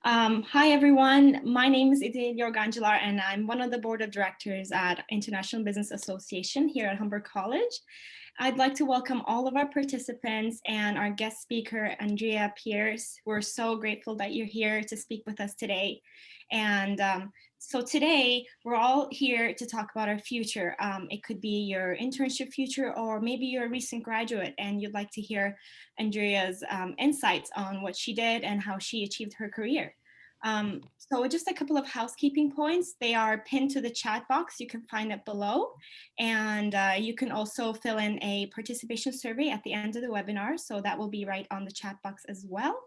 Hi, everyone. My name is Idil Yorgancilar, and I'm one of the board of directors at International Business Association here at Humber College. I'd like to welcome all of our participants and our guest speaker, Andrea Pierce. We're so grateful that you're here to speak with us today. And so today, we're all here to talk about our future. It could be your internship future, or maybe you're a recent graduate and you'd like to hear Andrea's insights on what she did and how she achieved her career. So just a couple of housekeeping points. They are pinned to the chat box. You can find it below. And you can also fill in a participation survey at the end of the webinar. So that will be right on the chat box as well.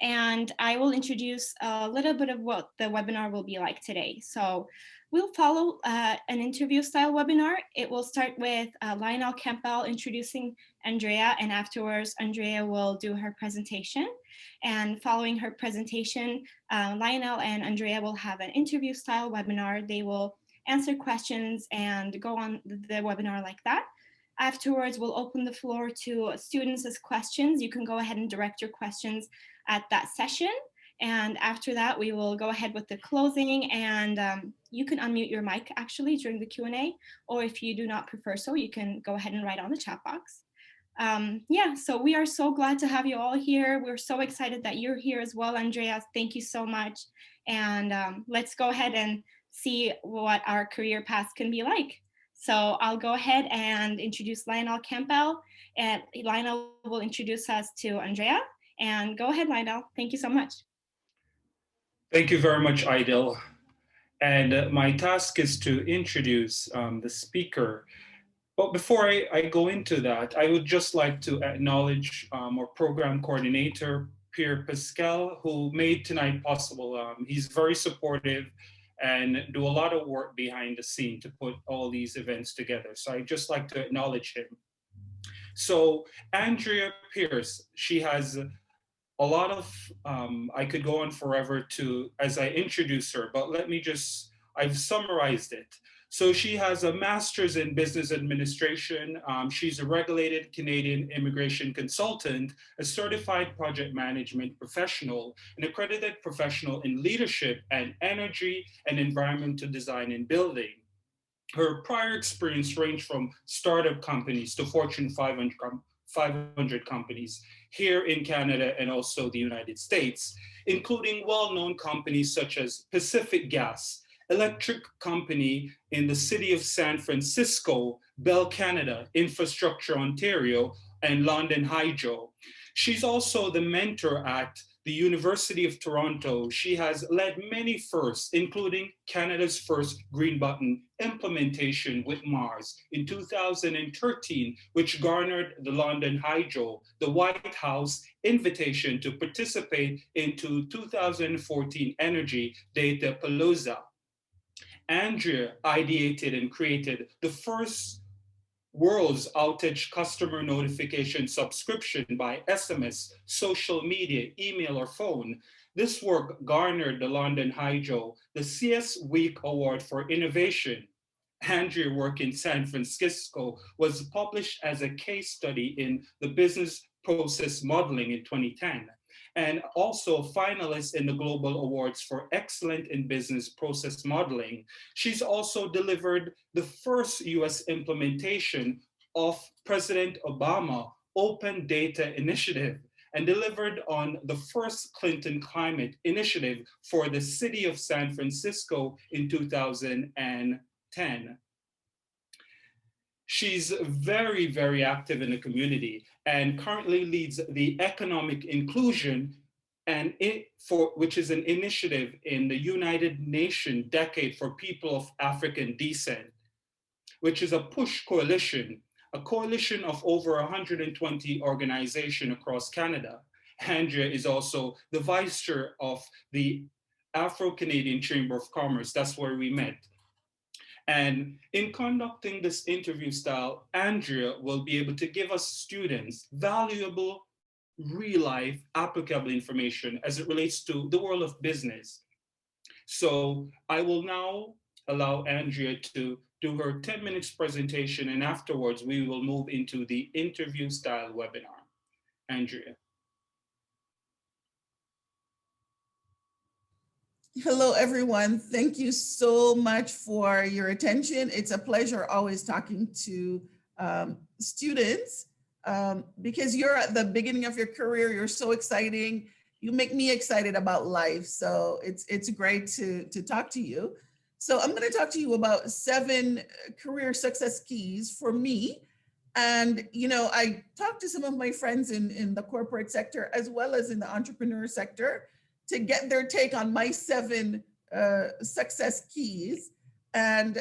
And I will introduce a little bit of what the webinar will be like today. So we'll follow an interview style webinar. It will start with Lionel Campbell introducing Andrea, and afterwards Andrea will do her presentation. And following her presentation, Lionel and Andrea will have an interview style webinar. They will answer questions and go on the webinar like that. Afterwards, we'll open the floor to students as questions. You can go ahead and direct your questions at that session. And after that, we will go ahead with the closing, and you can unmute your mic actually during the Q&A, or if you do not prefer so, you can go ahead and write on the chat box. Yeah, so we are so glad to have you all here. We're so excited that you're here as well, Andrea. Thank you so much. And let's go ahead and see what our career paths can be like. So I'll go ahead and introduce Lionel Campbell, and Lionel will introduce us to Andrea. And go ahead, Lionel. Thank you so much. Thank you very much, Idil. And my task is to introduce the speaker. But before I go into that, I would just like to acknowledge our program coordinator, Pierre Pascal, who made tonight possible. He's very supportive and do a lot of work behind the scene to put all these events together. So I'd just like to acknowledge him. So Andrea Pierce, she has a lot of, I could go on forever as I introduce her, but I've summarized it. So she has a master's in business administration. She's a regulated Canadian immigration consultant, a certified project management professional, an accredited professional in leadership and energy and environmental design and building. Her prior experience ranged from startup companies to Fortune 500 companies here in Canada and also the United States, including well-known companies such as Pacific Gas, electric company in the city of San Francisco, Bell Canada, Infrastructure Ontario, and London Hydro. She's also the mentor at the University of Toronto. She has led many firsts, including Canada's first green button implementation with Mars in 2013, which garnered the London Hydro, the White House invitation to participate into 2014 Energy Data Palooza. Andrea ideated and created the first world's outage customer notification subscription by SMS, social media, email, or phone. This work garnered the London Hydro the CS Week Award for Innovation. Andrea's work in San Francisco was published as a case study in the Business Process Modeling in 2010, and also finalist in the Global Awards for Excellent in Business Process Modeling. She's also delivered the first US implementation of President Obama Open Data Initiative and delivered on the first Clinton Climate Initiative for the city of San Francisco in 2010. She's very, very active in the community and currently leads the Economic Inclusion which is an initiative in the United Nations Decade for People of African Descent, which is a push coalition, a coalition of over 120 organizations across Canada. Andrea is also the vice chair of the Afro-Canadian Chamber of Commerce. That's where we met. And in conducting this interview style, Andrea will be able to give us students valuable, real-life, applicable information as it relates to the world of business. So I will now allow Andrea to do her 10 minutes presentation, and afterwards we will move into the interview style webinar. Andrea. Hello, everyone. Thank you so much for your attention. It's a pleasure always talking to students because you're at the beginning of your career. You're so exciting. You make me excited about life. So it's great to talk to you. So I'm going to talk to you about 7 career success keys for me. And, I talked to some of my friends in the corporate sector as well as in the entrepreneur sector to get their take on my 7 success keys. And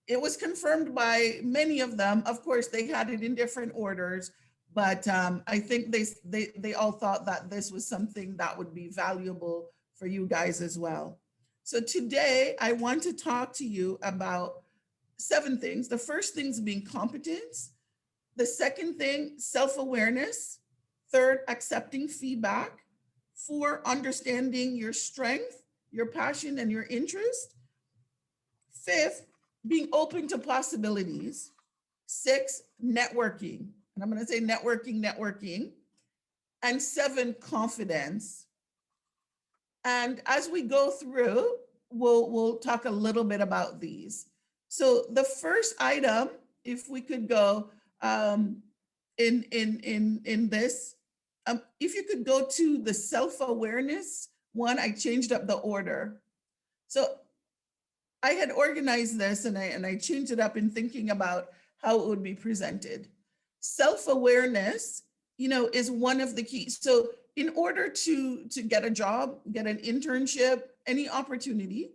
it was confirmed by many of them. Of course, they had it in different orders, but I think they all thought that this was something that would be valuable for you guys as well. So today I want to talk to you about 7 things. The first thing is being competence. The second thing, self-awareness. Third, accepting feedback. 4, understanding your strength, your passion, and your interest. 5th, being open to possibilities. 6, networking. And I'm going to say networking. And 7, confidence. And as we go through, we'll talk a little bit about these. So the first item, if we could go in this, if you could go to the self-awareness one, I changed up the order. So I had organized this and I changed it up in thinking about how it would be presented. Self-awareness, is one of the keys. So in order to get a job, get an internship, any opportunity,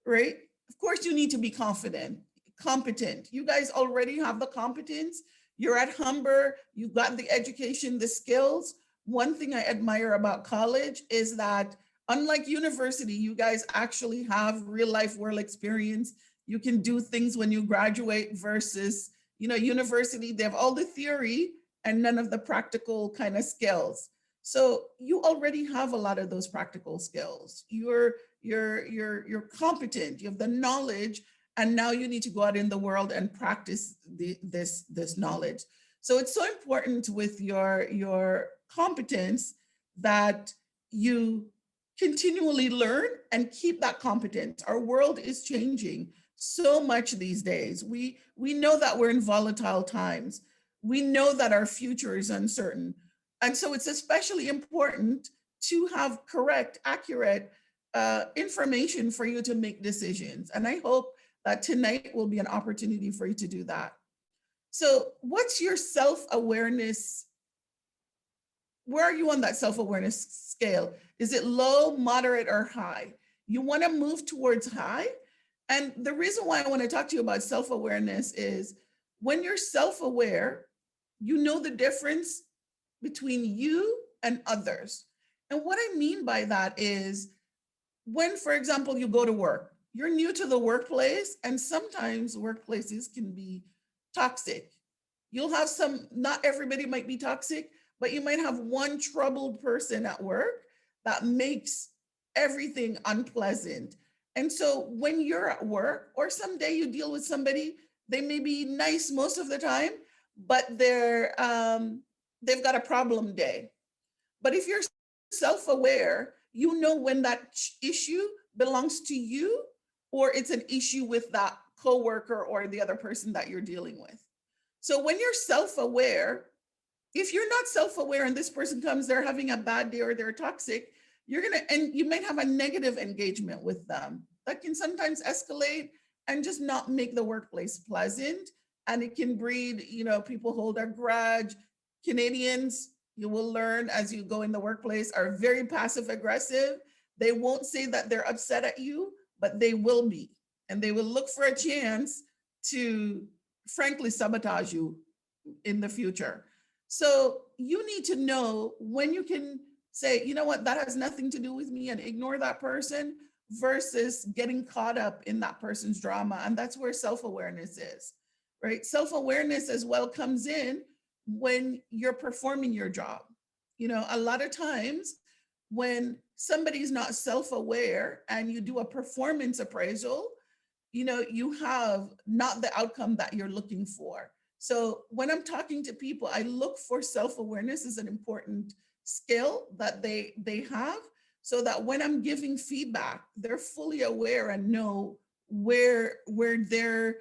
right? Of course, you need to be competent. You guys already have the competence. You're at Humber, you've got the education, the skills. One thing I admire about college is that unlike university, you guys actually have real life world experience. You can do things when you graduate versus, university, they have all the theory and none of the practical kind of skills. So you already have a lot of those practical skills. You're competent, you have the knowledge, and now you need to go out in the world and practice this knowledge. So it's so important with your competence that you continually learn and keep that competence. Our world is changing so much these days. We know that we're in volatile times. We know that our future is uncertain. And so it's especially important to have correct, accurate information for you to make decisions. And I hope that tonight will be an opportunity for you to do that. So what's your self-awareness? Where are you on that self-awareness scale? Is it low, moderate, or high? You want to move towards high. And the reason why I want to talk to you about self-awareness is when you're self-aware, you know the difference between you and others. And what I mean by that is when, for example, you go to work, you're new to the workplace, and sometimes workplaces can be toxic. You'll have not everybody might be toxic, but you might have one troubled person at work that makes everything unpleasant. And so when you're at work, or someday you deal with somebody, they may be nice most of the time, but they've got a problem day. But if you're self-aware, you know when that issue belongs to you or it's an issue with that coworker or the other person that you're dealing with. So when you're self-aware, if you're not self-aware and this person comes, they're having a bad day or they're toxic, and you might have a negative engagement with them. That can sometimes escalate and just not make the workplace pleasant. And it can breed, people hold a grudge. Canadians, you will learn as you go in the workplace, are very passive aggressive. They won't say that they're upset at you, but they will be. And they will look for a chance to, frankly, sabotage you in the future. So you need to know when you can say, you know what, that has nothing to do with me, and ignore that person versus getting caught up in that person's drama. And that's where self-awareness is, right? Self-awareness as well comes in when you're performing your job. A lot of times when somebody's not self-aware and you do a performance appraisal, you have not the outcome that you're looking for. So when I'm talking to people, I look for self-awareness as an important skill that they have, so that when I'm giving feedback, they're fully aware and know where their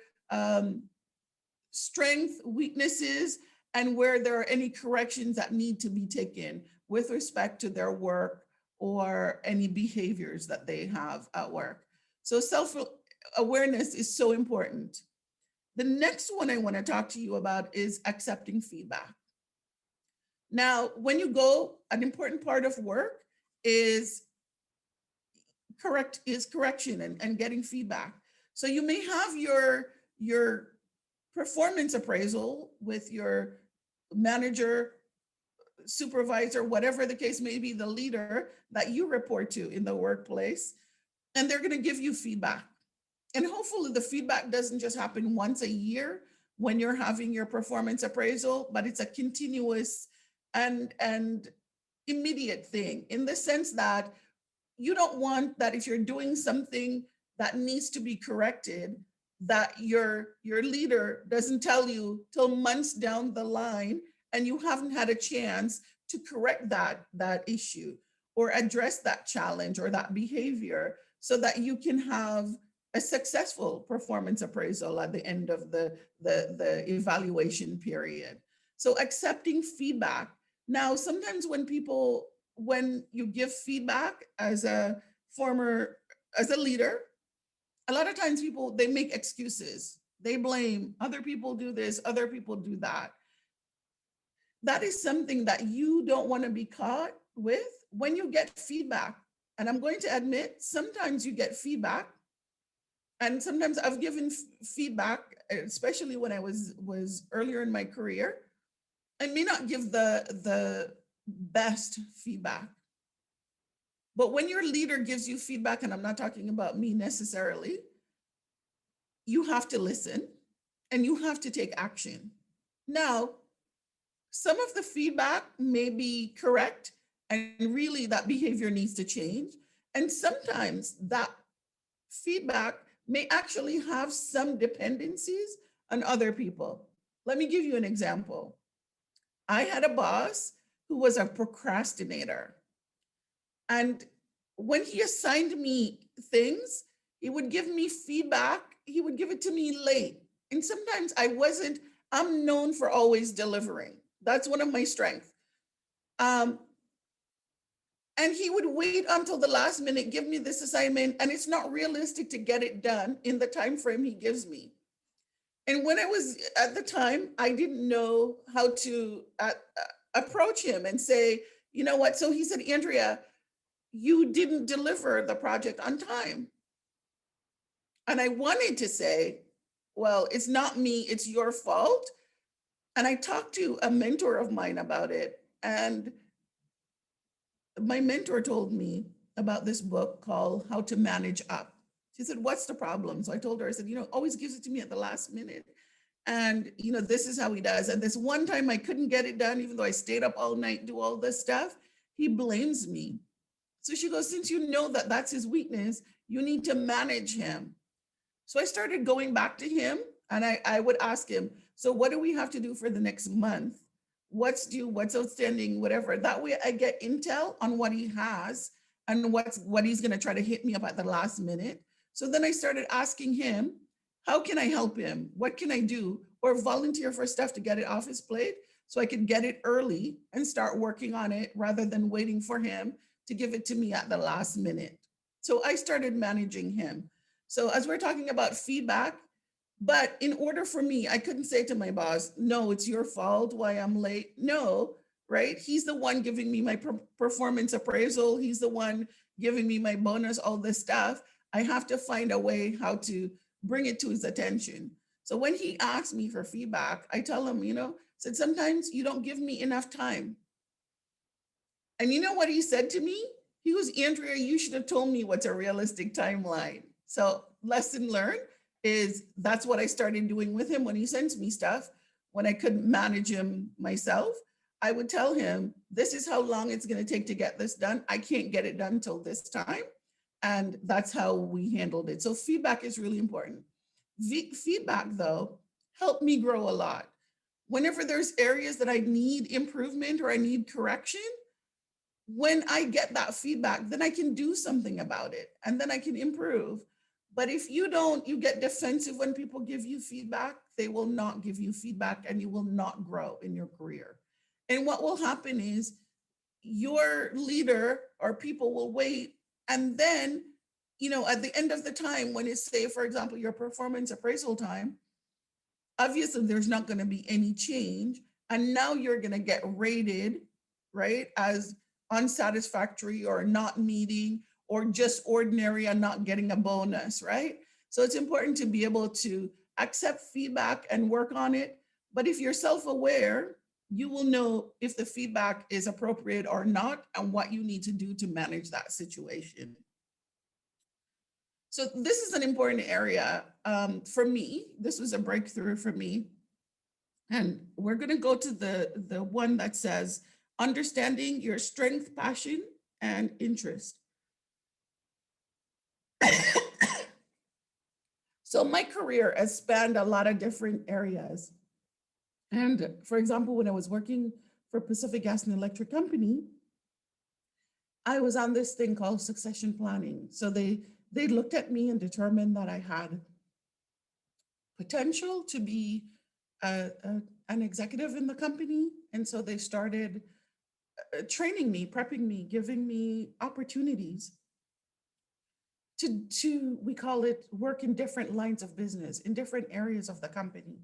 strength, weaknesses, and where there are any corrections that need to be taken with respect to their work or any behaviors that they have at work. So self-awareness is so important. The next one I want to talk to you about is accepting feedback. Now, when you go, an important part of work is correction and getting feedback. So you may have your performance appraisal with your manager, supervisor, whatever the case may be, the leader that you report to in the workplace, and they're going to give you feedback. And hopefully the feedback doesn't just happen once a year when you're having your performance appraisal, but it's a continuous and immediate thing, in the sense that you don't want that if you're doing something that needs to be corrected, that your leader doesn't tell you till months down the line and you haven't had a chance to correct that issue or address that challenge or that behavior, so that you can have a successful performance appraisal at the end of the evaluation period. So accepting feedback. Now, sometimes when you give feedback as a leader, a lot of times people, they make excuses. They blame other people do this, other people do that. That is something that you don't want to be caught with when you get feedback. And I'm going to admit, sometimes you get feedback. And sometimes I've given feedback, especially when I was earlier in my career. I may not give the best feedback. But when your leader gives you feedback, and I'm not talking about me necessarily, you have to listen and you have to take action. Now, some of the feedback may be correct and really that behavior needs to change. And sometimes that feedback may actually have some dependencies on other people. Let me give you an example. I had a boss who was a procrastinator. And when he assigned me things, he would give me feedback. He would give it to me late. And sometimes I'm known for always delivering. That's one of my strengths. And he would wait until the last minute, give me this assignment, and it's not realistic to get it done in the time frame he gives me. And when I was at the time, I didn't know how to approach him and say, you know what? So he said, Andrea, you didn't deliver the project on time. And I wanted to say, well, it's not me, it's your fault. And I talked to a mentor of mine about it. And my mentor told me about this book called How to Manage Up. She said, what's the problem? So I told her, I said, always gives it to me at the last minute. And, this is how he does. And this one time I couldn't get it done, even though I stayed up all night, do all this stuff, he blames me. So she goes, since you know that that's his weakness, you need to manage him. So I started going back to him and I would ask him, so what do we have to do for the next month? What's due, what's outstanding, whatever. That way I get intel on what he has and what he's going to try to hit me up at the last minute. So then I started asking him, how can I help him? What can I do? Or volunteer for stuff to get it off his plate so I could get it early and start working on it rather than waiting for him to give it to me at the last minute. So I started managing him. So as we're talking about feedback, but in order for me, I couldn't say to my boss, no, it's your fault why I'm late. No, right? He's the one giving me my performance appraisal. He's the one giving me my bonus, all this stuff. I have to find a way how to bring it to his attention. So when he asks me for feedback, I tell him, said, sometimes you don't give me enough time. And you know what he said to me? He goes, Andrea, you should have told me what's a realistic timeline. So lesson learned is that's what I started doing with him when he sends me stuff. When I couldn't manage him myself, I would tell him, this is how long it's going to take to get this done. I can't get it done till this time. And that's how we handled it. So feedback is really important. Feedback, though, helped me grow a lot. Whenever there's areas that I need improvement or I need correction, when I get that feedback, then I can do something about it and then I can improve. But if you don't, you get defensive when people give you feedback, they will not give you feedback and you will not grow in your career. And what will happen is your leader or people will wait, and then, at the end of the time, when it's, say, for example, your performance appraisal time, obviously there's not going to be any change. And now you're going to get rated, right, as unsatisfactory or not meeting or just ordinary and not getting a bonus, right? So it's important to be able to accept feedback and work on it. But if you're self-aware, you will know if the feedback is appropriate or not and what you need to do to manage that situation. So this is an important area for me. This was a breakthrough for me. And we're going to go to the one that says, understanding your strength, passion, and interest. So my career has spanned a lot of different areas. And for example, when I was working for Pacific Gas and Electric Company, I was on this thing called succession planning. So they looked at me and determined that I had potential to be an executive in the company. And so they started training me, prepping me, giving me opportunities to, we call it, work in different lines of business, in different areas of the company.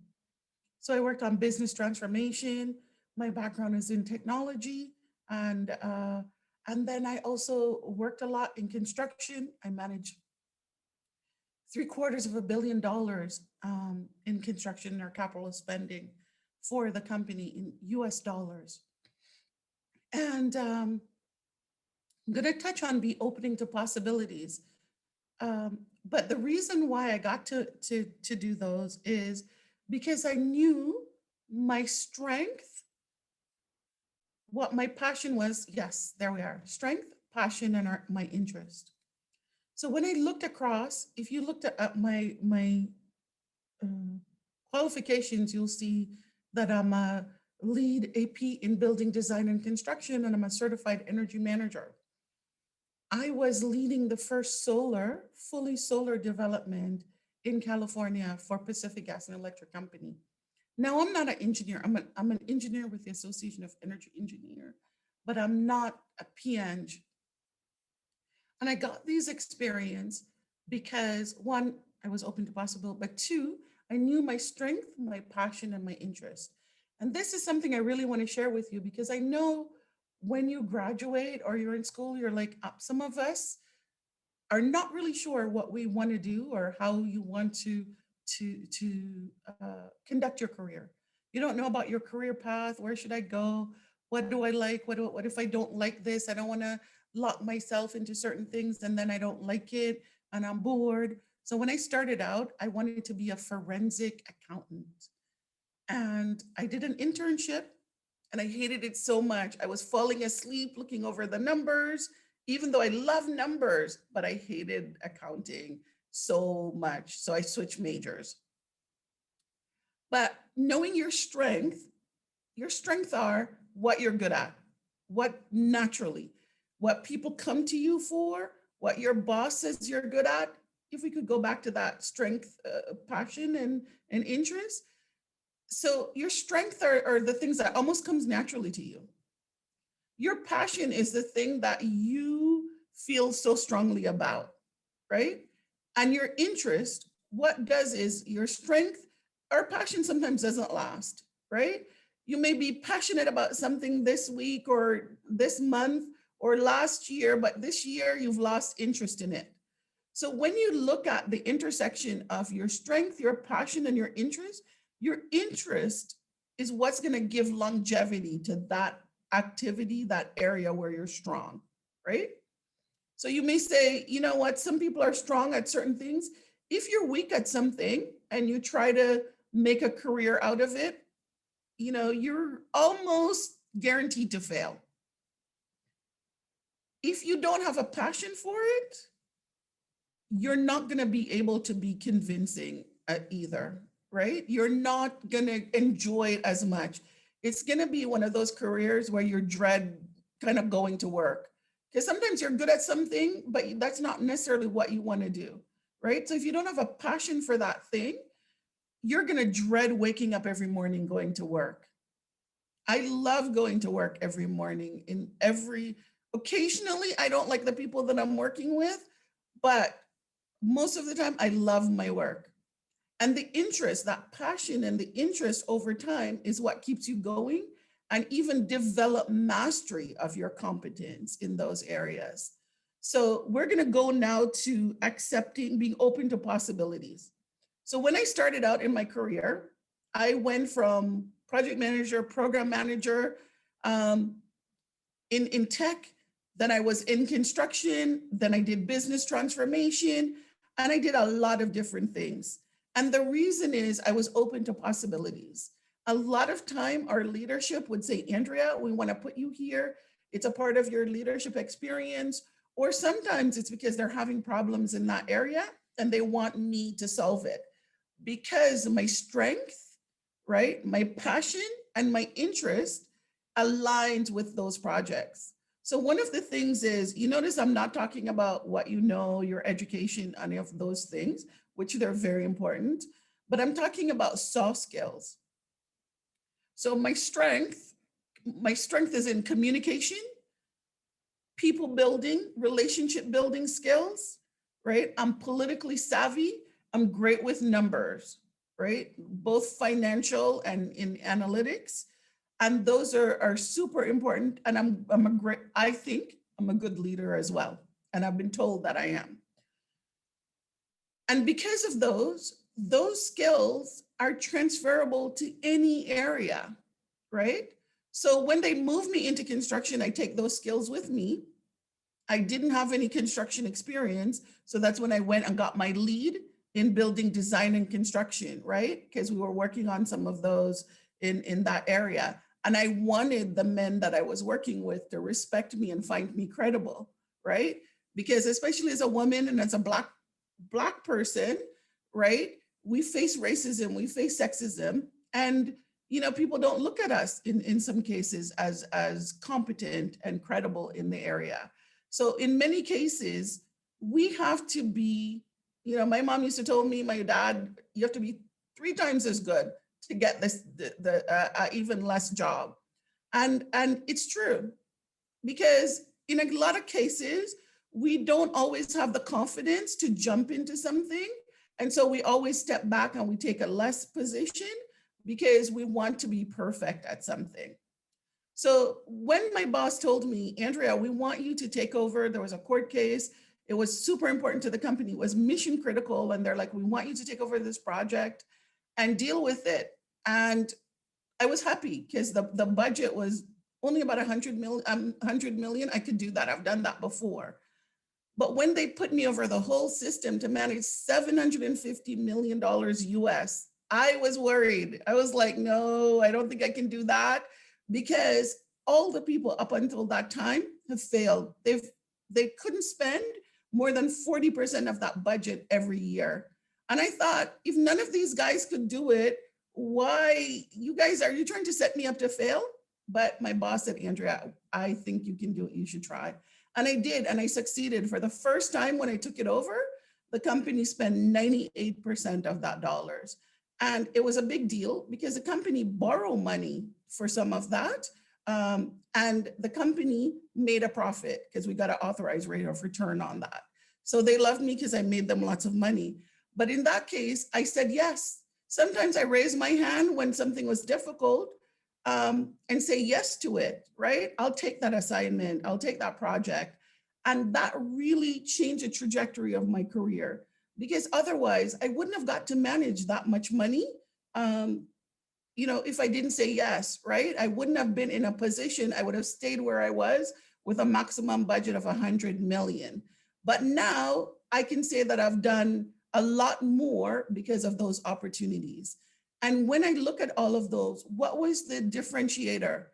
So I worked on business transformation. My background is in technology. And then I also worked a lot in construction. I managed $750 million in construction or capital spending for the company in US dollars. And I'm going to touch on be opening to possibilities. But the reason why I got to do those is because I knew my strength, what my passion was. Yes, there we are. Strength, passion, and my interest. So when I looked across, if you looked at my qualifications, you'll see that I'm a lead AP in building design and construction, and I'm a certified energy manager. I was leading the first fully solar development in California for Pacific Gas and Electric Company. Now, I'm not an engineer. I'm an engineer with the Association of Energy Engineers, but I'm not a PNG. And I got these experience because, one, I was open to possible, but two, I knew my strength, my passion, and my interest. And this is something I really want to share with you because I know when you graduate or you're in school, you're like, some of us are not really sure what we want to do or how you want to conduct your career. You don't know about your career path. Where should I go? What do I like? What if I don't like this? I don't want to lock myself into certain things and then I don't like it and I'm bored. So when I started out, I wanted to be a forensic accountant. And I did an internship and I hated it so much. I was falling asleep looking over the numbers, even though I love numbers, but I hated accounting so much. So I switched majors. But knowing your strengths are what you're good at, what people come to you for, what your boss says you're good at. If we could go back to that strength, passion, and interest. So your strengths are the things that almost comes naturally to you. Your passion is the thing that you feel so strongly about, right? And your interest, what does is your strength or passion sometimes doesn't last, right? You may be passionate about something this week or this month or last year, but this year you've lost interest in it. So when you look at the intersection of your strength, your passion, and your interest is what's going to give longevity to that activity, that area where you're strong, right? So you may say, you know what, some people are strong at certain things. If you're weak at something and you try to make a career out of it, you're almost guaranteed to fail. If you don't have a passion for it, you're not going to be able to be convincing either, right? You're not going to enjoy it as much. It's going to be one of those careers where you dread kind of going to work. Because sometimes you're good at something, but that's not necessarily what you want to do, right? So if you don't have a passion for that thing, you're going to dread waking up every morning going to work. I love going to work every morning. Occasionally, I don't like the people that I'm working with, but most of the time I love my work. And the interest, that passion and the interest over time is what keeps you going and even develop mastery of your competence in those areas. So we're going to go now to accepting, being open to possibilities. So when I started out in my career, I went from project manager, program manager in tech, then I was in construction, then I did business transformation, and I did a lot of different things. And the reason is I was open to possibilities. A lot of time our leadership would say, Andrea, we want to put you here. It's a part of your leadership experience. Or sometimes it's because they're having problems in that area and they want me to solve it. Because my strength, right, my passion and my interest aligns with those projects. So one of the things is, you notice I'm not talking about what you know, your education, any of those things, which they're very important, but I'm talking about soft skills. So my strength is in communication, people building, relationship building skills, right? I'm politically savvy. I'm great with numbers, right? Both financial and in analytics. And those are super important. And I think I'm a good leader as well. And I've been told that I am. And because of those skills are transferable to any area, right? So when they move me into construction, I take those skills with me. I didn't have any construction experience. So that's when I went and got my lead in building design and construction, right? Because we were working on some of those in that area. And I wanted the men that I was working with to respect me and find me credible, right? Because especially as a woman and as a Black person, right? We face racism, we face sexism, and people don't look at us in some cases as competent and credible in the area. So in many cases, we have to be, my mom used to tell me, my dad, you have to be 3 times as good to get the even less job. And it's true, because in a lot of cases, we don't always have the confidence to jump into something. And so we always step back and we take a less position because we want to be perfect at something. So when my boss told me, Andrea, we want you to take over, there was a court case. It was super important to the company. It was mission critical. And they're like, we want you to take over this project and deal with it. And I was happy because the budget was only about 100 million. I could do that. I've done that before. But when they put me over the whole system to manage $750 million US, I was worried. I was like, no, I don't think I can do that, because all the people up until that time have failed. They couldn't spend more than 40% of that budget every year. And I thought, if none of these guys could do it, why, are you trying to set me up to fail? But my boss said, Andrea, I think you can do it. You should try. And I did, and I succeeded. For the first time when I took it over, the company spent 98% of that dollars. And it was a big deal because the company borrowed money for some of that. And the company made a profit because we got an authorized rate of return on that. So they loved me because I made them lots of money. But in that case, I said yes. Sometimes I raised my hand when something was difficult and say yes to it, right? I'll take that assignment, I'll take that project. And that really changed the trajectory of my career, because otherwise I wouldn't have got to manage that much money. If I didn't say yes, right? I wouldn't have been in a position, I would have stayed where I was with a maximum budget of 100 million. But now I can say that I've done a lot more because of those opportunities. And when I look at all of those, what was the differentiator?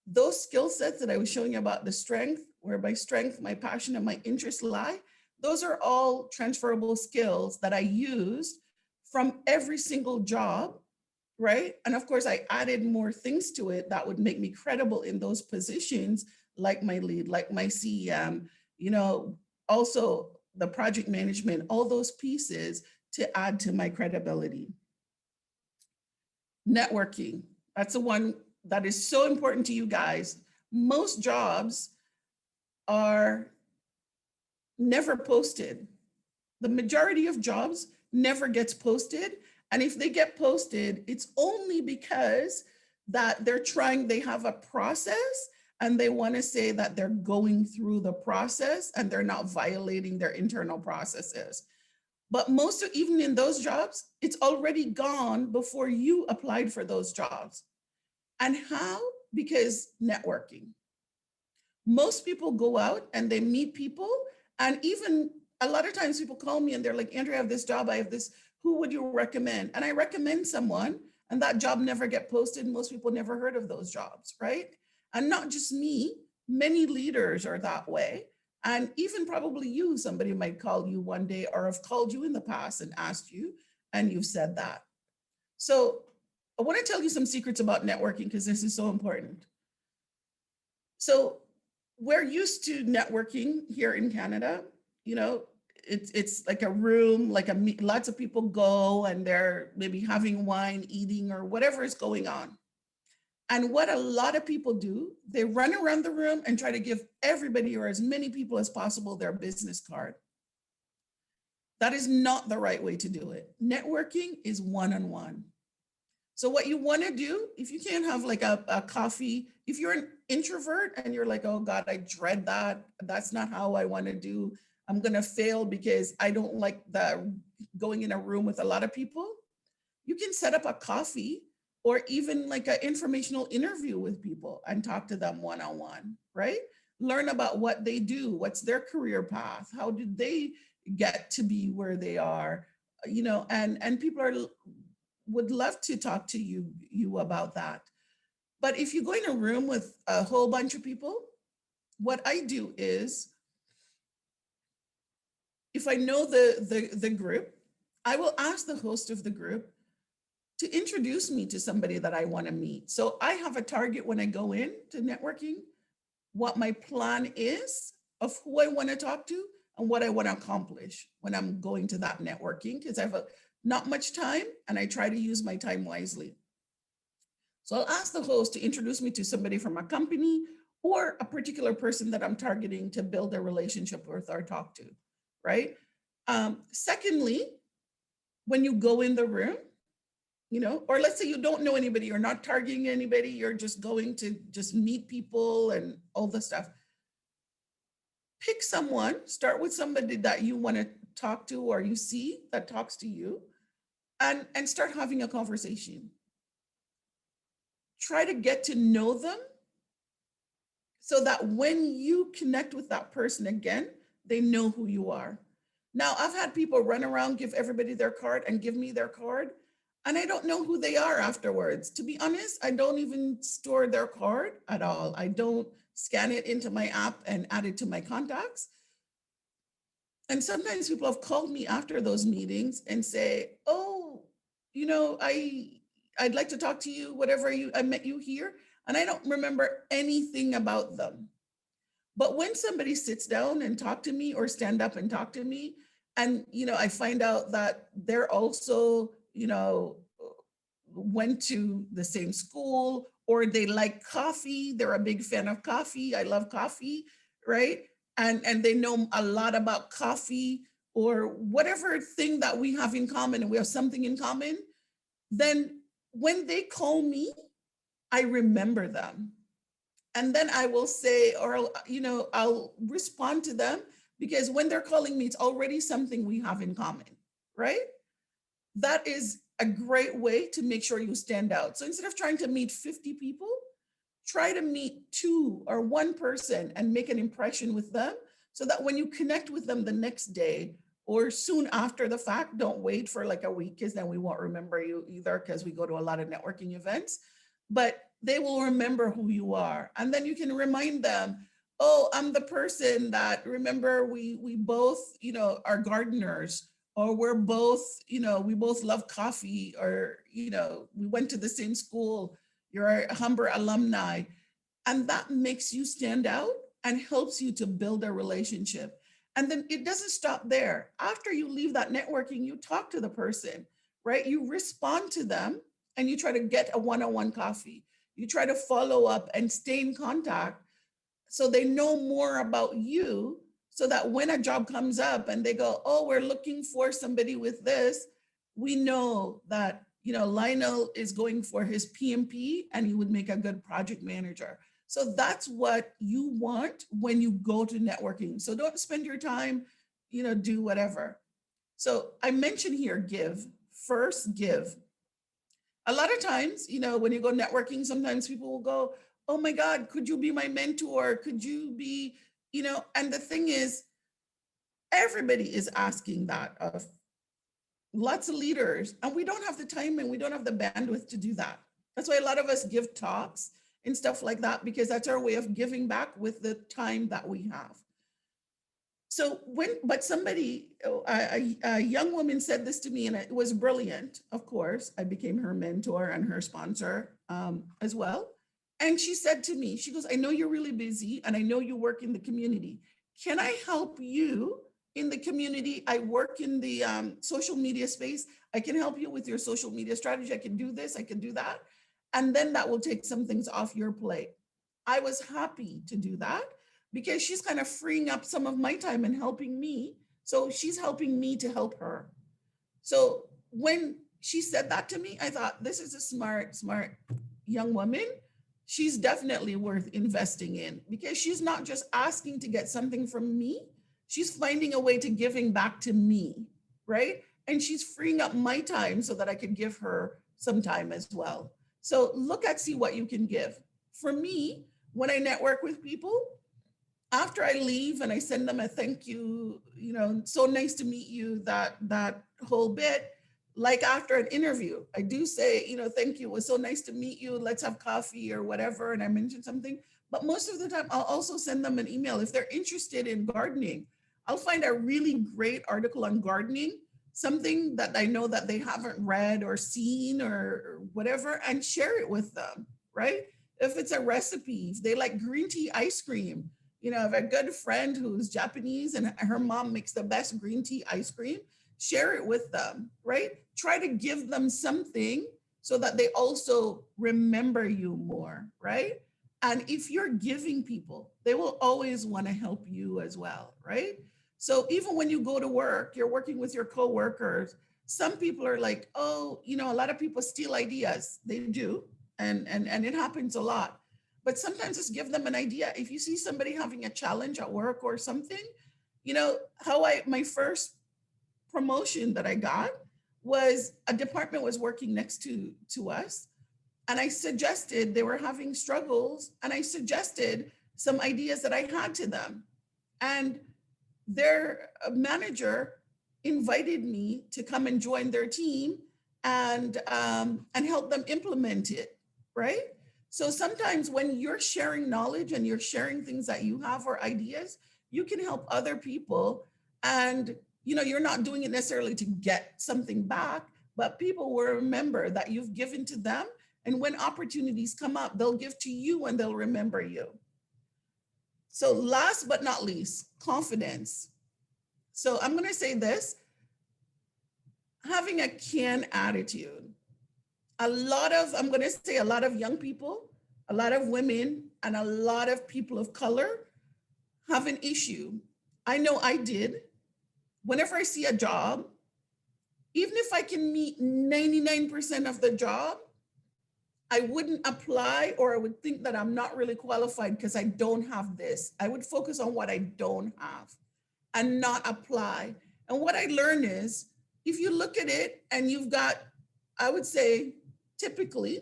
Those skill sets that I was showing you about the strength, where my strength, my passion, and my interests lie, those are all transferable skills that I used from every single job, right? And of course, I added more things to it that would make me credible in those positions like my lead, like my CEM, you know, also the project management, all those pieces to add to my credibility. Networking, that's the one that is so important to you guys. Most jobs are never posted. The majority of jobs never gets posted. And if they get posted, it's only because that they have a process and they want to say that they're going through the process and they're not violating their internal processes. But even in those jobs, it's already gone before you applied for those jobs. And how? Because networking. Most people go out and they meet people, and even a lot of times people call me and they're like, Andrea, I have this job, I have this, who would you recommend? And I recommend someone, and that job never get posted. Most people never heard of those jobs, right? And not just me, many leaders are that way. And even probably you, somebody might call you one day or have called you in the past and asked you, and you've said that. So I want to tell you some secrets about networking because this is so important. So we're used to networking here in Canada. You know, it's like a room, like lots of people go and they're maybe having wine, eating, or whatever is going on. And what a lot of people do, they run around the room and try to give everybody or as many people as possible their business card. That is not the right way to do it. Networking is one-on-one. So what you want to do, if you can't have like a coffee, if you're an introvert and you're like, oh God, I dread that. That's not how I want to do. I'm going to fail because I don't like going in a room with a lot of people. You can set up a coffee or even like an informational interview with people and talk to them one-on-one, right? Learn about what they do. What's their career path? How did they get to be where they are? You know, and people would love to talk to you about that. But if you go in a room with a whole bunch of people, what I do is, if I know the group, I will ask the host of the group to introduce me to somebody that I want to meet. So I have a target when I go in to networking, what my plan is of who I want to talk to and what I want to accomplish when I'm going to that networking, because I have not much time and I try to use my time wisely. So I'll ask the host to introduce me to somebody from a company or a particular person that I'm targeting to build a relationship with or talk to, right? Secondly, when you go in the room, you know, or let's say you don't know anybody, you're not targeting anybody, you're just going to just meet people and all the stuff. Pick someone, start with somebody that you want to talk to or you see that talks to you, and start having a conversation. Try to get to know them so that when you connect with that person again, they know who you are. Now, I've had people run around, give everybody their card and give me their card, and I don't know who they are afterwards. To be honest, I don't even store their card at all. I don't scan it into my app and add it to my contacts. And sometimes people have called me after those meetings and say, oh, you know, I'd like to talk to you, I met you here, and I don't remember anything about them. But when somebody sits down and talk to me or stand up and talk to me, and, you know, I find out that they're also, you know, went to the same school, or they like coffee, they're a big fan of coffee, I love coffee, right? And they know a lot about coffee or whatever thing that we have in common, and we have something in common, then when they call me, I remember them. And then I will say, or, you know, I'll respond to them, because when they're calling me, it's already something we have in common, right? That is a great way to make sure you stand out. So instead of trying to meet 50 people, try to meet 2 or 1 person and make an impression with them, so that when you connect with them the next day or soon after the fact, don't wait for like a week, because then we won't remember you either, because we go to a lot of networking events, but they will remember who you are. And then you can remind them, oh, I'm the person that, remember, we both, you know, are gardeners, or we're both, you know, we both love coffee, or, you know, we went to the same school, you're a Humber alumni. And that makes you stand out and helps you to build a relationship. And then it doesn't stop there. After you leave that networking, you talk to the person, right? You respond to them and you try to get a one-on-one coffee. You try to follow up and stay in contact so they know more about you, so that when a job comes up and they go, oh, we're looking for somebody with this, we know that, Lionel is going for his PMP and he would make a good project manager. So that's what you want when you go to networking. So don't spend your time, do whatever. So I mentioned here, give. First, give. A lot of times, when you go networking, sometimes people will go, oh my God, could you be my mentor? Could you be, and the thing is, everybody is asking that of lots of leaders, and we don't have the time and we don't have the bandwidth to do that. That's why a lot of us give talks and stuff like that, because that's our way of giving back with the time that we have. So somebody, a young woman said this to me, and it was brilliant. Of course, I became her mentor and her sponsor as well. And she said to me, she goes, I know you're really busy and I know you work in the community. Can I help you in the community? I work in the social media space. I can help you with your social media strategy. I can do this, I can do that. And then that will take some things off your plate. I was happy to do that because she's kind of freeing up some of my time and helping me. So she's helping me to help her. So when she said that to me, I thought, this is a smart young woman. She's definitely worth investing in, because she's not just asking to get something from me. She's finding a way to giving back to me, right? And she's freeing up my time so that I could give her some time as well. So see what you can give. For me, when I network with people, after I leave and I send them a thank you, so nice to meet you, that whole bit, like after an interview, I do say, thank you, it was so nice to meet you, let's have coffee or whatever, and I mention something. But most of the time, I'll also send them an email. If they're interested in gardening, I'll find a really great article on gardening, something that I know that they haven't read or seen or whatever, and share it with them, right? If it's a recipe, if they like green tea ice cream, I have a good friend who's Japanese and her mom makes the best green tea ice cream. Share it with them, right? Try to give them something so that they also remember you more, right? And if you're giving people, they will always want to help you as well, right? So even when you go to work, you're working with your coworkers. Some people are like, oh, a lot of people steal ideas. They do, and it happens a lot. But sometimes just give them an idea. If you see somebody having a challenge at work or something, my first promotion that I got was a department was working next to us. And I suggested, they were having struggles, and I suggested some ideas that I had to them. And their manager invited me to come and join their team and help them implement it, right? So sometimes when you're sharing knowledge and you're sharing things that you have or ideas, you can help other people. And you're not doing it necessarily to get something back, but people will remember that you've given to them. And when opportunities come up, they'll give to you and they'll remember you. So last but not least, confidence. So I'm going to say this, having a can attitude. A lot of young people, a lot of women, and a lot of people of color have an issue. I know I did. Whenever I see a job, even if I can meet 99% of the job, I wouldn't apply, or I would think that I'm not really qualified because I don't have this. I would focus on what I don't have and not apply. And what I learned is, if you look at it and you've got, I would say, typically,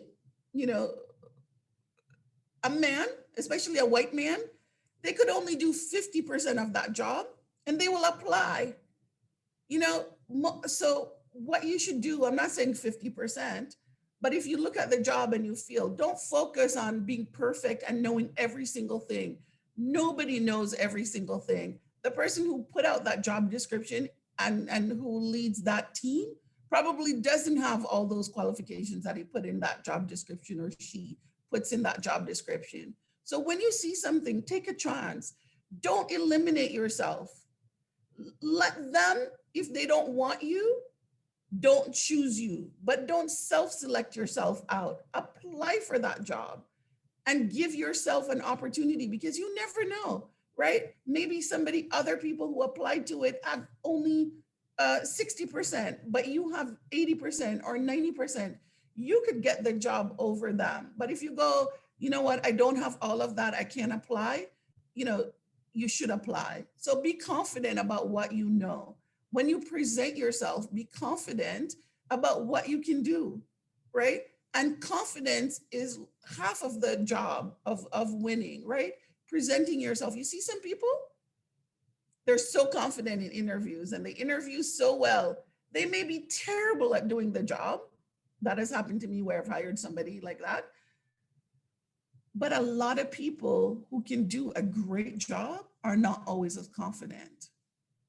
a man, especially a white man, they could only do 50% of that job and they will apply. So what you should do, I'm not saying 50%, but if you look at the job and you feel, don't focus on being perfect and knowing every single thing. Nobody knows every single thing. The person who put out that job description and who leads that team probably doesn't have all those qualifications that he put in that job description, or she puts in that job description. So when you see something, take a chance. Don't eliminate yourself. Let them, if they don't want you, don't choose you, but don't self-select yourself out. Apply for that job and give yourself an opportunity, because you never know, right? Maybe other people who applied to it have only 60%, but you have 80% or 90%. You could get the job over them. But if you go, you know what, I don't have all of that, I can't apply, you should apply. So be confident about what you know. When you present yourself, be confident about what you can do, right? And confidence is half of the job of winning, right? Presenting yourself. You see some people, they're so confident in interviews and they interview so well. They may be terrible at doing the job. That has happened to me where I've hired somebody like that. But a lot of people who can do a great job are not always as confident.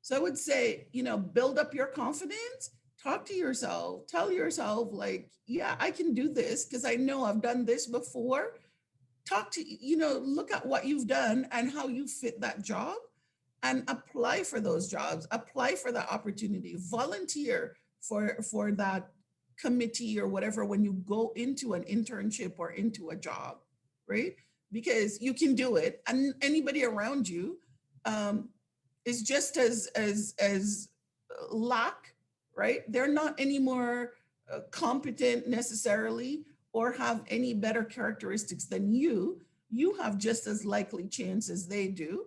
So I would say, build up your confidence, talk to yourself, tell yourself like, yeah, I can do this because I know I've done this before. Look at what you've done and how you fit that job and apply for those jobs, apply for that opportunity, volunteer for that committee or whatever when you go into an internship or into a job, right? Because you can do it, and anybody around you is just as lack, right? They're not any more competent necessarily or have any better characteristics than you. You have just as likely chance as they do.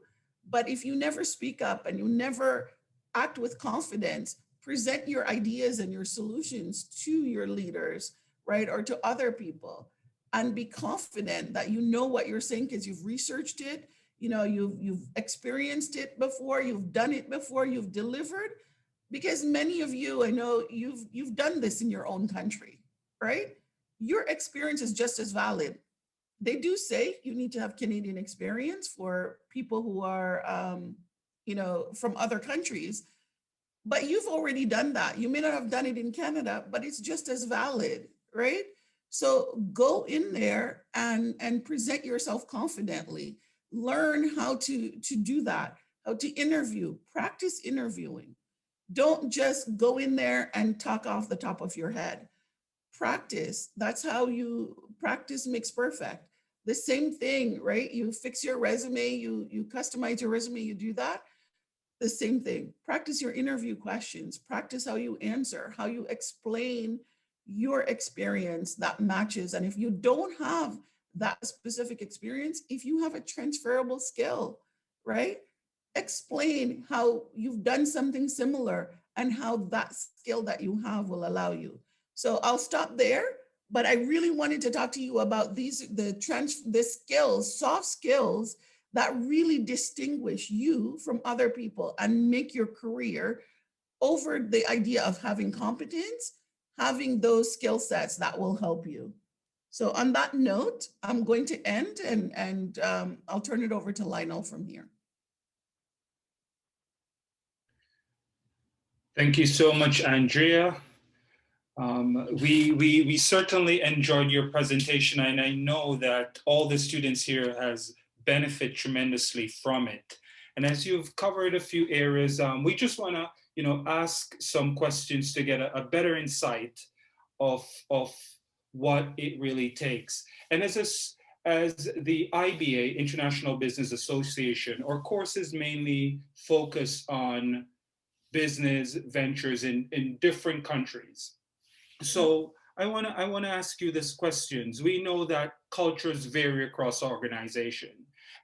But if you never speak up and you never act with confidence, present your ideas and your solutions to your leaders, right? Or to other people, and be confident that you know what you're saying because you've researched it, you've experienced it before, you've done it before, you've delivered. Because many of you, I know you've done this in your own country, right? Your experience is just as valid. They do say you need to have Canadian experience for people who are, from other countries, but you've already done that. You may not have done it in Canada, but it's just as valid, right? So go in there and present yourself confidently. Learn how to do that, how to interview, practice interviewing. Don't just go in there and talk off the top of your head. Practice. That's how practice makes perfect. The same thing, right? You fix your resume, you customize your resume, you do that. The same thing. Practice your interview questions. Practice how you answer, how you explain your experience that matches. And if you don't have that specific experience, if you have a transferable skill, right? Explain how you've done something similar and how that skill that you have will allow you. So I'll stop there, but I really wanted to talk to you about the skills, soft skills that really distinguish you from other people and make your career over the idea of having competence, having those skill sets that will help you. So on that note, I'm going to end and I'll turn it over to Lionel from here. Thank you so much, Andrea. We certainly enjoyed your presentation, and I know that all the students here has benefit tremendously from it. And as you've covered a few areas, we just want to, ask some questions to get a better insight of what it really takes. And as the IBA, International Business Association, our courses mainly focus on business ventures in different countries. So I want to ask you this questions. We know that cultures vary across organization.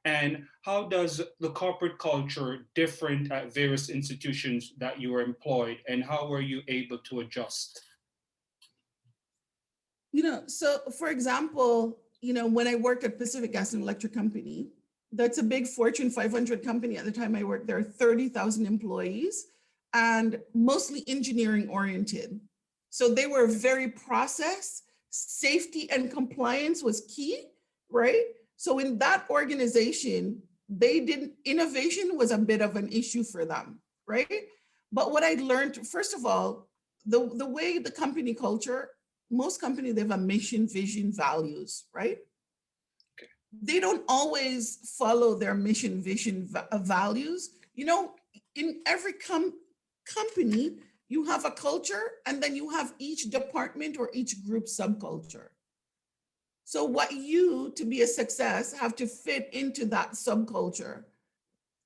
And how does the corporate culture different at various institutions that you are employed, and how were you able to adjust? So for example, when I worked at Pacific Gas and Electric Company, that's a big Fortune 500 company. At the time I worked there, 30,000 employees and mostly engineering oriented. So they were very process, safety and compliance was key, right? So in that organization, innovation was a bit of an issue for them, right? But what I learned, first of all, the way the company culture, most companies, they have a mission, vision, values, right? Okay. they don't always follow their mission, vision, values. You know, in every company, you have a culture, and then you have each department or each group subculture. So what you, to be a success, have to fit into that subculture.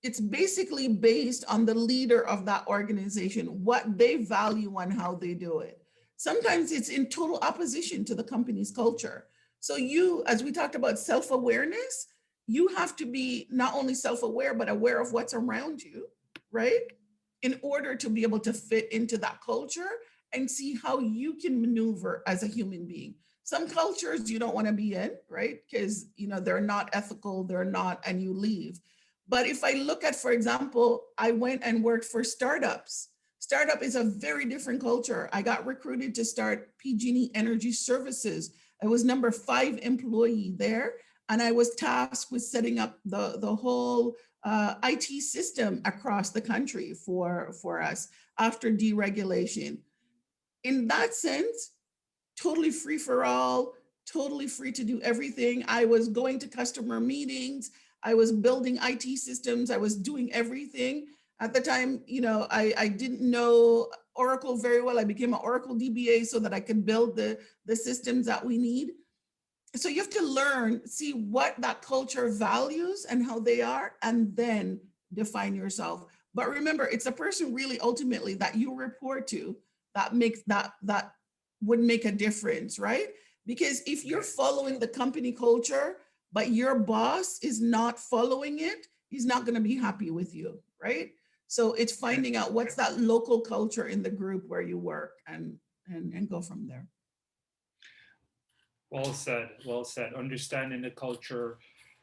It's basically based on the leader of that organization, what they value and how they do it. Sometimes it's in total opposition to the company's culture. So you, as we talked about self-awareness, you have to be not only self-aware, but aware of what's around you, right? In order to be able to fit into that culture and see how you can maneuver as a human being. Some cultures you don't want to be in, right? Because, you know, they're not ethical, they're not, and you leave. But if I look at, for example, I went and worked for startups. Startup is a very different culture. I got recruited to start PG&E Energy Services. I was number 5 employee there, and I was tasked with setting up the whole IT system across the country for us after deregulation. In that sense, totally free for all, totally free to do everything. I was going to customer meetings. I was building IT systems. I was doing everything. At the time, you know, I didn't know Oracle very well. I became an Oracle DBA so that I could build the systems that we need. So you have to learn, see what that culture values and how they are, and then define yourself. But remember, it's a person really ultimately that you report to that makes that would make a difference, right? Because if you're following the company culture, but your boss is not following it, he's not going to be happy with you, right? So it's finding out what's that local culture in the group where you work and go from there. Well said, well said. Understanding the culture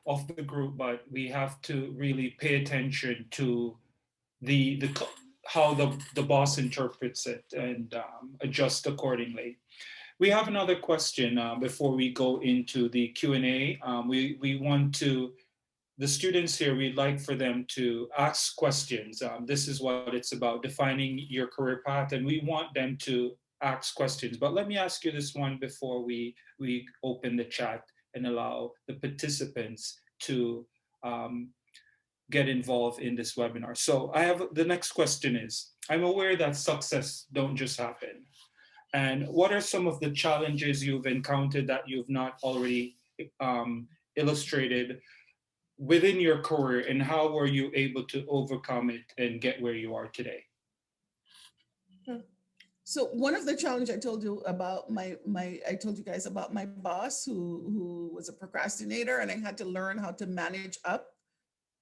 of the group, but we have to really pay attention to how the boss interprets it and adjust accordingly. We have another question before we go into the Q&A. We want to, the students here, we'd like for them to ask questions. This is what it's about, defining your career path, and we want them to ask questions. But let me ask you this one before we open the chat and allow the participants to get involved in this webinar. So the next question is, I'm aware that success don't just happen. And what are some of the challenges you've encountered that you've not already illustrated within your career, and how were you able to overcome it and get where you are today? So one of the challenges I told you about I told you guys about my boss who was a procrastinator, and I had to learn how to manage up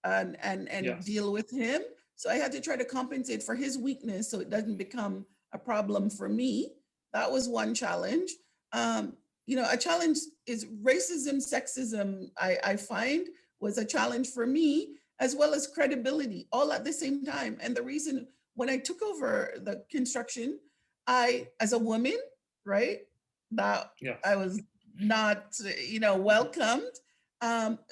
and yes, deal with him. So I had to try to compensate for his weakness so it doesn't become a problem for me. That was one challenge. You know, a challenge is racism, sexism, I find was a challenge for me, as well as credibility, all at the same time. And the reason, when I took over the construction, as a woman, right, that yes, I was not, you know, welcomed.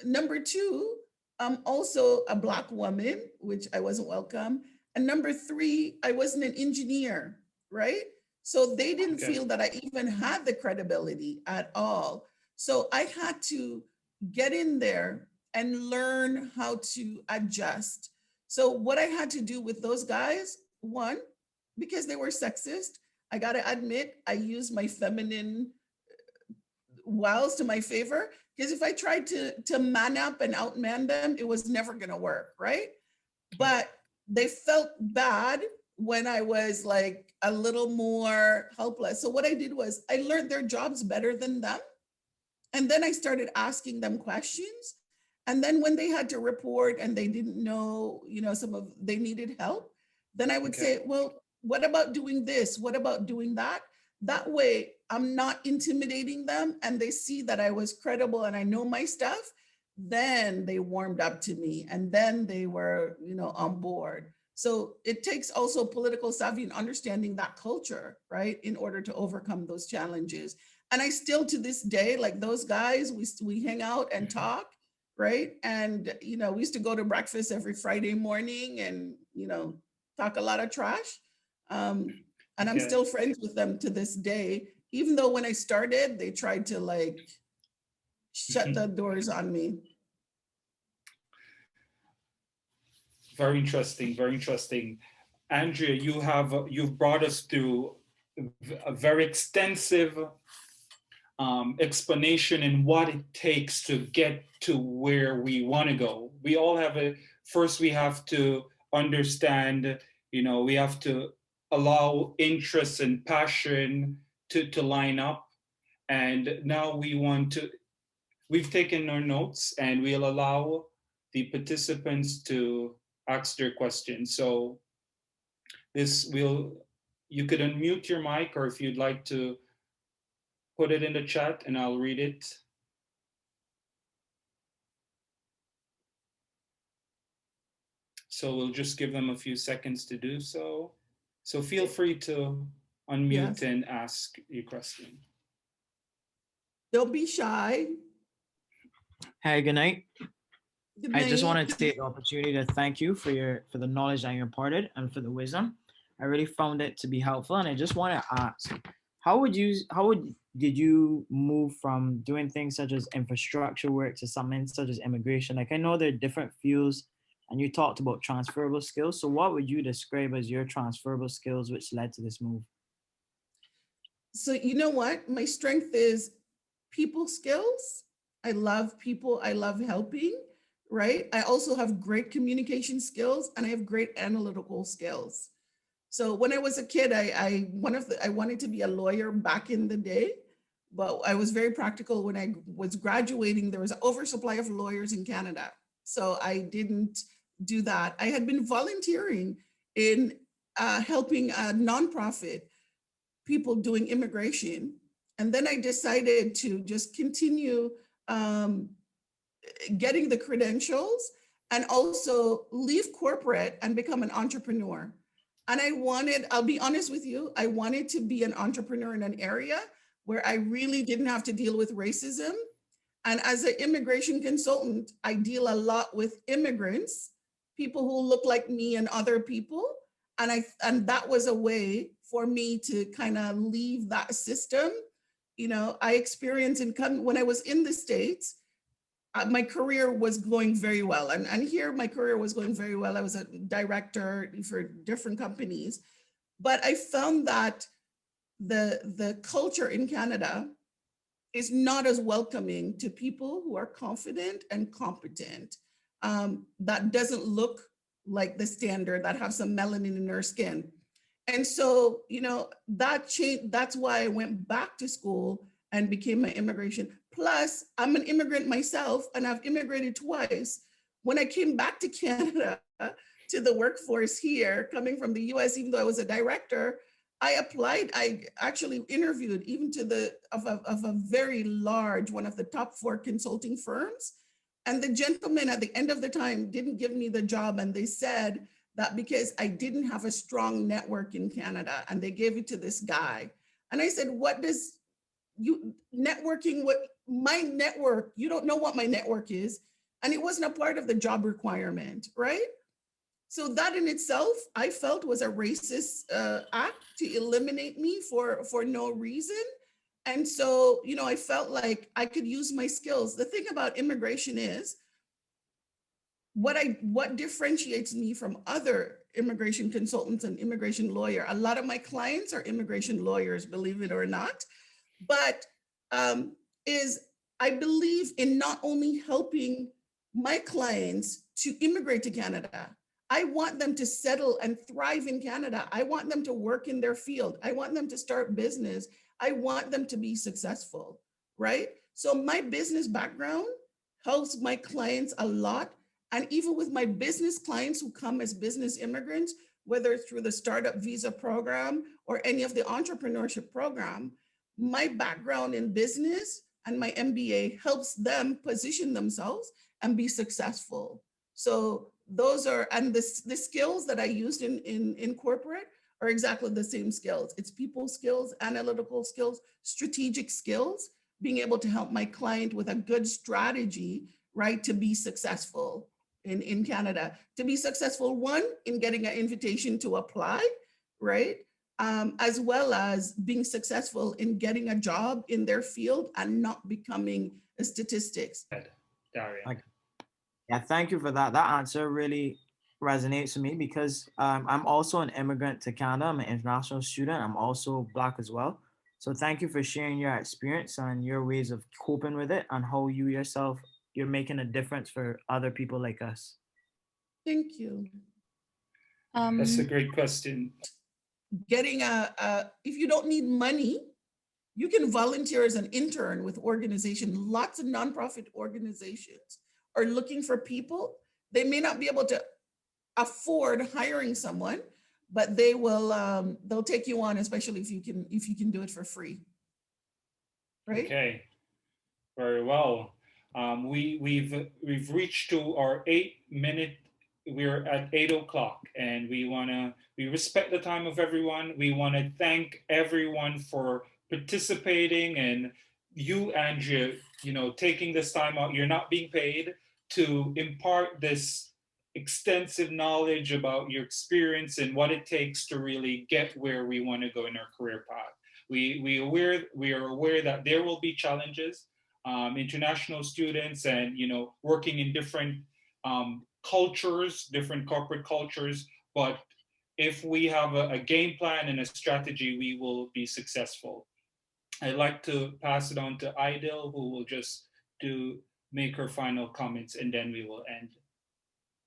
Number 2, I'm also a Black woman, which I wasn't welcome. And number 3, I wasn't an engineer, right? So they didn't feel that I even had the credibility at all. So I had to get in there and learn how to adjust. So what I had to do with those guys, one, because they were sexist, I gotta admit, I used my feminine wiles to my favor. Because if I tried to man up and outman them, it was never gonna work, right? But they felt bad when I was like a little more helpless. So what I did was I learned their jobs better than them. And then I started asking them questions. And then when they had to report and they didn't know, you know, they needed help, then I would say, well, what about doing this? What about doing that? That way I'm not intimidating them, and they see that I was credible and I know my stuff. Then they warmed up to me, and then they were, you know, on board. So it takes also political savvy and understanding that culture, right, in order to overcome those challenges. And I still, to this day, like those guys, we hang out and talk, right? And, you know, we used to go to breakfast every Friday morning and, you know, talk a lot of trash. And I'm still friends with them to this day, even though when I started, they tried to like shut the doors on me. Very interesting, very interesting. Andrea, you've brought us through a very extensive explanation in what it takes to get to where we want to go. We all have first we have to understand, we have to allow interest and passion to line up. And now we've taken our notes and we'll allow the participants to ask their questions. So you could unmute your mic, or if you'd like to put it in the chat and I'll read it. So we'll just give them a few seconds to do so. So feel free to unmute and ask your question. Don't be shy. Hey, good night. Good I just night. wanted to take the opportunity to thank you for the knowledge that you imparted and for the wisdom. I really found it to be helpful, and I just want to ask, did you move from doing things such as infrastructure work to something such as immigration? Like, I know there are different fields, and you talked about transferable skills. So what would you describe as your transferable skills which led to this move? So you know what? My strength is people skills. I love people. I love helping, right? I also have great communication skills, and I have great analytical skills. So when I was a kid, I wanted to be a lawyer back in the day, but I was very practical. When I was graduating, there was an oversupply of lawyers in Canada. So I didn't do that. I had been volunteering in helping a nonprofit people doing immigration. And then I decided to just continue getting the credentials and also leave corporate and become an entrepreneur. And I'll be honest with you, I wanted to be an entrepreneur in an area where I really didn't have to deal with racism. And as an immigration consultant, I deal a lot with immigrants, people who look like me and other people. And that was a way for me to kind of leave that system. I experienced when I was in the States, my career was going very well. And here my career was going very well. I was a director for different companies, but I found that the culture in Canada is not as welcoming to people who are confident and competent. That doesn't look like the standard, that have some melanin in their skin. And so, that changed. That's why I went back to school and became an immigration. Plus, I'm an immigrant myself, and I've immigrated twice. When I came back to Canada, to the workforce here, coming from the US, even though I was a director, I applied. I actually interviewed even to of a very large, one of the top 4 consulting firms. And the gentleman at the end of the time didn't give me the job. And they said that because I didn't have a strong network in Canada, and they gave it to this guy. And I said, what does networking, what my network, you don't know what my network is. And it wasn't a part of the job requirement, right? So that in itself, I felt was a racist act to eliminate me for no reason. And so, I felt like I could use my skills. The thing about immigration is, what differentiates me from other immigration consultants and immigration lawyer, a lot of my clients are immigration lawyers, believe it or not, but is I believe in not only helping my clients to immigrate to Canada. I want them to settle and thrive in Canada. I want them to work in their field. I want them to start business. I want them to be successful, right? So my business background helps my clients a lot. And even with my business clients who come as business immigrants, whether it's through the startup visa program or any of the entrepreneurship program, my background in business and my MBA helps them position themselves and be successful. So those are, and the skills that I used in corporate are exactly the same skills. It's people skills, analytical skills, strategic skills, being able to help my client with a good strategy, right, to be successful in Canada. To be successful, one, in getting an invitation to apply, right? as well as being successful in getting a job in their field and not becoming a statistics. Darian. Yeah, thank you for that. That answer really resonates with me because I'm also an immigrant to Canada. I'm an international student. I'm also Black as well. So thank you for sharing your experience and your ways of coping with it and how you yourself, you're making a difference for other people like us. Thank you. That's a great question. Getting if you don't need money, you can volunteer as an intern with organizations. Lots of nonprofit organizations are looking for people. They may not be able to afford hiring someone, but they will they'll take you on, especially if you can do it for free. Right? Okay, very well. We've reached to our 8-minute. We're at 8 o'clock, and we respect the time of everyone. We want to thank everyone for participating, and you, Andrea, taking this time out. You're not being paid to impart this extensive knowledge about your experience and what it takes to really get where we want to go in our career path. We are aware that there will be challenges, international students, and working in different cultures, different corporate cultures. But if we have a game plan and a strategy, we will be successful. I'd like to pass it on to Idil, who will just make her final comments, and then we will end.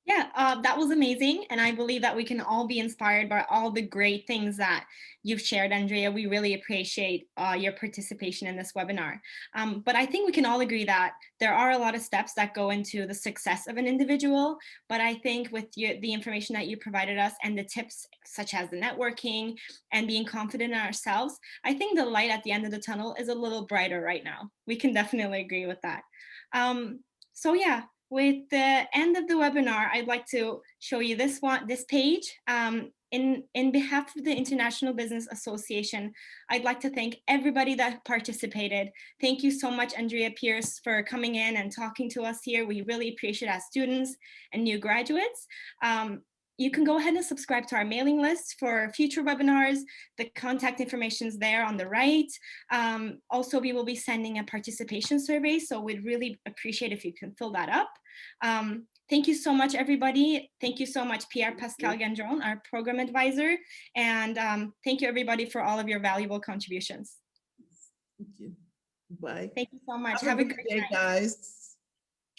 Yeah, that was amazing. And I believe that we can all be inspired by all the great things that you've shared, Andrea. We really appreciate your participation in this webinar. But I think we can all agree that there are a lot of steps that go into the success of an individual. But I think with the information that you provided us and the tips such as the networking and being confident in ourselves, I think the light at the end of the tunnel is a little brighter right now. We can definitely agree with that. So yeah. With the end of the webinar, I'd like to show you this page. In behalf of the International Business Association, I'd like to thank everybody that participated. Thank you so much, Andrea Pierce, for coming in and talking to us here. We really appreciate it as students and new graduates. You can go ahead and subscribe to our mailing list for future webinars. The contact information is there on the right. Also, we will be sending a participation survey, so we'd really appreciate if you can fill that up. Thank you so much, everybody. Thank you so much, Pierre Pascal Gendron, our program advisor. And thank you, everybody, for all of your valuable contributions. Thank you. Bye. Thank you so much. Have a great day, guys.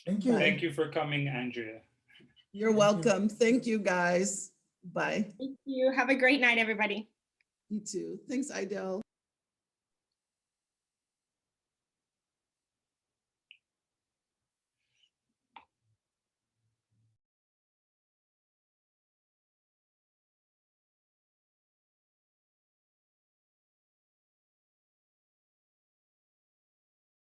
Thank you. Bye. Thank you for coming, Andrea. You're welcome. Thank you, guys. Bye. Thank you. Have a great night, everybody. You too. Thanks, Idil.